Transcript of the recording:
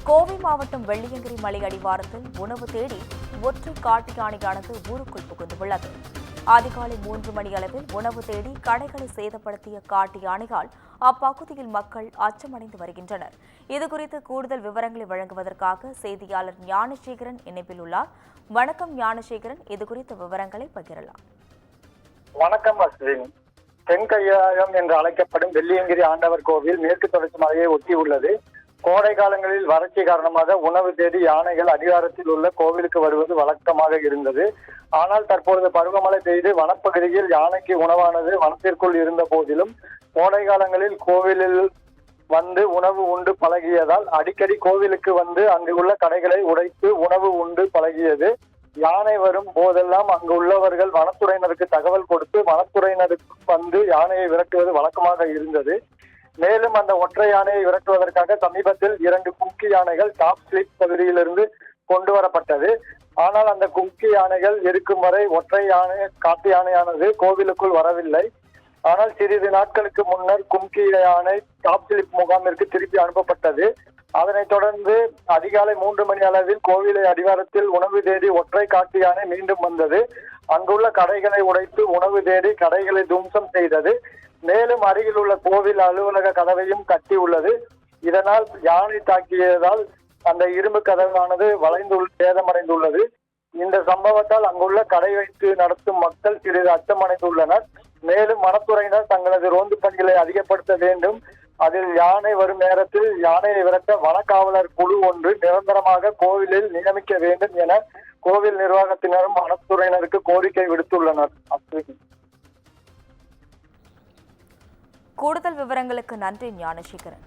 கோவை மாவட்டம் வெள்ளியங்கிரி மலை அடிவாரத்தில் உணவு தேடி ஒற்றை காட்டு யானையானது ஊருக்குள் புகுந்துள்ளது. அதிகாலை 3 மணி அளவில் உணவு தேடி கடைகளை சேதப்படுத்திய காட்டு யானையால் அப்பகுதியில் மக்கள் அச்சமடைந்து வருகின்றனர். இதுகுறித்து கூடுதல் விவரங்களை வழங்குவதற்காக செய்தியாளர் ஞானசேகரன் இணைப்பில் உள்ளார். வணக்கம் ஞானசேகரன், இதுகுறித்த விவரங்களை பகிரலாம். வணக்கம் அஸ்வின். தென்கையாயம் என்று அழைக்கப்படும் வெள்ளியங்கிரி ஆண்டவர் கோவில் மேற்கு தொடர்ச்சி மலையை ஒட்டியுள்ளது. கோடை காலங்களில் வறட்சி காரணமாக உணவு தேடி யானைகள் அடிவாரத்தில் உள்ள கோவிலுக்கு வருவது வழக்கமாக இருந்தது. ஆனால் தற்பொழுது பருவமழை பெய்து வனப்பகுதியில் யானைக்கு உணவானது வனத்திற்குள் இருந்த போதிலும் கோடை காலங்களில் கோவிலில் வந்து உணவு உண்டு பழகியதால் அடிக்கடி கோவிலுக்கு வந்து அங்கு உள்ள கடைகளை உடைத்து உணவு உண்டு பழகியது. யானை வரும் போதெல்லாம் அங்கு உள்ளவர்கள் வனத்துறையினருக்கு தகவல் கொடுத்து வனத்துறையினருக்கு வந்து யானையை விரட்டுவது வழக்கமாக இருந்தது. மேலும் அந்த ஒற்றை யானையை விரட்டுவதற்காக சமீபத்தில் 2 கும்கி யானைகள் டாப் ஸ்லிப் பகுதியிலிருந்து கொண்டு வரப்பட்டது. ஆனால் அந்த கும்கி யானைகள் இருக்கும் வரை ஒற்றை யானை காட்டு யானையானது கோவிலுக்குள் வரவில்லை. ஆனால் சிறிது நாட்களுக்கு முன்னர் கும்கி யானை டாப் ஸ்லிப் முகாமிற்கு திருப்பி அனுப்பப்பட்டது. அதனைத் தொடர்ந்து அதிகாலை 3 மணி அளவில் கோவிலை அடிவாரத்தில் உணவு தேடி ஒற்றை காட்டு யானை மீண்டும் வந்தது. அங்குள்ள கடைகளை உடைத்து உணவு தேடி கடைகளை துவம்சம் செய்தது. மேலும் அருகில் உள்ள கோவில் அலுவலக கதவையும் கட்டி உள்ளது. இதனால் யானை தாக்கியதால் அந்த இரும்பு கதவானது வளைந்து சேதமடைந்துள்ளது. இந்த சம்பவத்தால் அங்குள்ள கடை வைத்து நடத்தும் மக்கள் சிறிது அச்சமடைந்துள்ளனர். மேலும் வனத்துறையினர் தங்களது ரோந்து பணிகளை அதிகப்படுத்த வேண்டும். அதில் யானை வரும் நேரத்தில் யானையை விரட்ட வனக்காவலர் குழு ஒன்று நிரந்தரமாக கோவிலில் நியமிக்க வேண்டும் என கோவில் நிர்வாகத்தினரும் வனத்துறையினருக்கு கோரிக்கை விடுத்துள்ளனர். கூடுதல் விவரங்களுக்கு நன்றி ஞானசேகரன்.